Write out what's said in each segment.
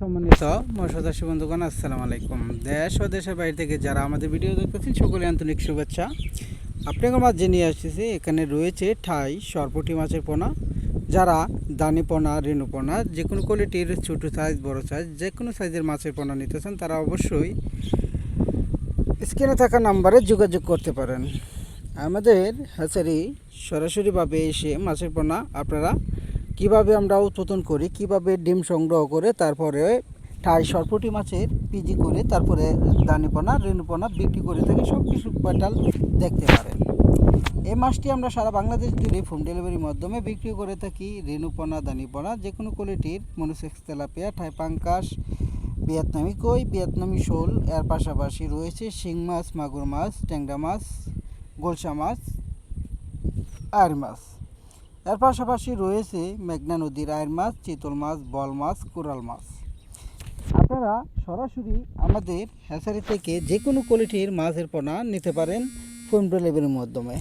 সম্মানিত মৎস্যচাষী বন্ধুগণ, আসসালামু আলাইকুম। দেশ ও দেশের বাইরে থেকে যারা আমাদের ভিডিও দেখতেছেন সকলে আন্তরিক শুভেচ্ছা। আপনাদের মাঝে নিয়ে আসতেছি, এখানে রয়েছে ঠাই সরপুঁটি মাছের পোনা। যারা দানি পোনা, রেণু পোনা, যে কোনো কোয়ালিটির ছোটো সাইজ বড় সাইজ যে কোনো সাইজের মাছের পোনা নিতে চান তারা অবশ্যই স্ক্রিনে থাকা নাম্বারে যোগাযোগ করতে পারেন। আমাদের হ্যাচারি সরাসরিভাবে এসে মাছের পোনা আপনারা কিভাবে আমরা উৎপাদন করি, কিভাবে ডিম সংগ্রহ করে তারপরে ঠাই সরপুঁটি মাছের পিজি করে তারপরে দানিপোনা রেণুপোনা বিক্রি করে থাকি, সব কিছু পেটাল দেখতে পারেন। এই মাছটি আমরা সারা বাংলাদেশ জুড়ে হোম ডেলিভারির মাধ্যমে বিক্রি করে থাকি। রেণুপোনা, দানিপোনা যে কোনো কোয়ালিটির মনোসেক্স তেলাপিয়া, ঠাই পাঙ্কাস, ভিয়েতনামি কই, ভিয়েতনামি শোল, এর পাশাপাশি রয়েছে শিং মাছ, মাগুর মাছ, ট্যাংরা মাছ, গোলসা মাছ, আর মাছ। এর পাশাপাশি রয়েছে মেঘনা নদীর আয়ের মাছ, চিতল মাছ, বল মাছ, কোরাল মাছ। আপনারা সরাসরি আমাদের হ্যাচারি থেকে যে কোনো কোয়ালিটির মাছের পোনা নিতে পারেন হোম ডেলিভারির মাধ্যমে।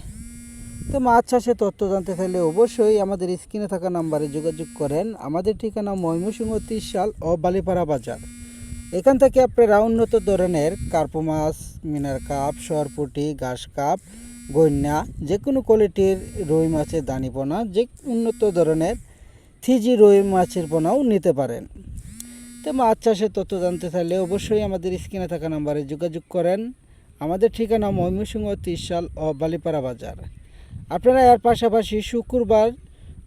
তো মাছ চাষে তথ্য জানতে চাইলে অবশ্যই আমাদের স্ক্রিনে থাকা নাম্বারে যোগাযোগ করেন। আমাদের ঠিকানা ময়মনসিংহ 30 সাল ও বালিপাড়া বাজার। এখান থেকে আপনারা উন্নত ধরনের কার্পো মাছ, মিনার কাপ, সরপুঁটি, ঘাস কাপ, গইন্যা, যে কোনো কোয়ালিটির রুই মাছের দানিপোনা, যে উন্নত ধরনের থিজি রুই মাছের পোনাও নিতে পারেন। তো মাছ চাষের তথ্য জানতে চাইলে অবশ্যই আমাদের স্ক্রিনে থাকা নাম্বারে যোগাযোগ করেন। আমাদের ঠিকানা ময়মনসিংহ 30 সাল ও বালিপাড়া বাজার। আপনারা এর পাশাপাশি শুক্রবার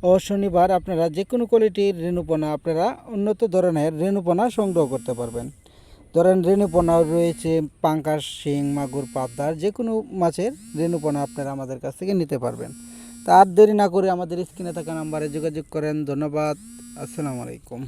ও শনিবার আপনারা যে কোনো কোয়ালিটির রেণুপোনা আপনারা উন্নত ধরনের রেণুপোনা সংগ্রহ করতে পারবেন। ধরেন রেণুপোনা রয়েছে পাঙ্কাস, শিং, মাগুর, পাবদার, যে কোনো মাছের রেণুপোনা আপনারা আমাদের কাছ থেকে নিতে পারবেন। তা আর দেরি না করে আমাদের স্ক্রিনে থাকা নাম্বারে যোগাযোগ করেন। ধন্যবাদ। আসসালামু আলাইকুম।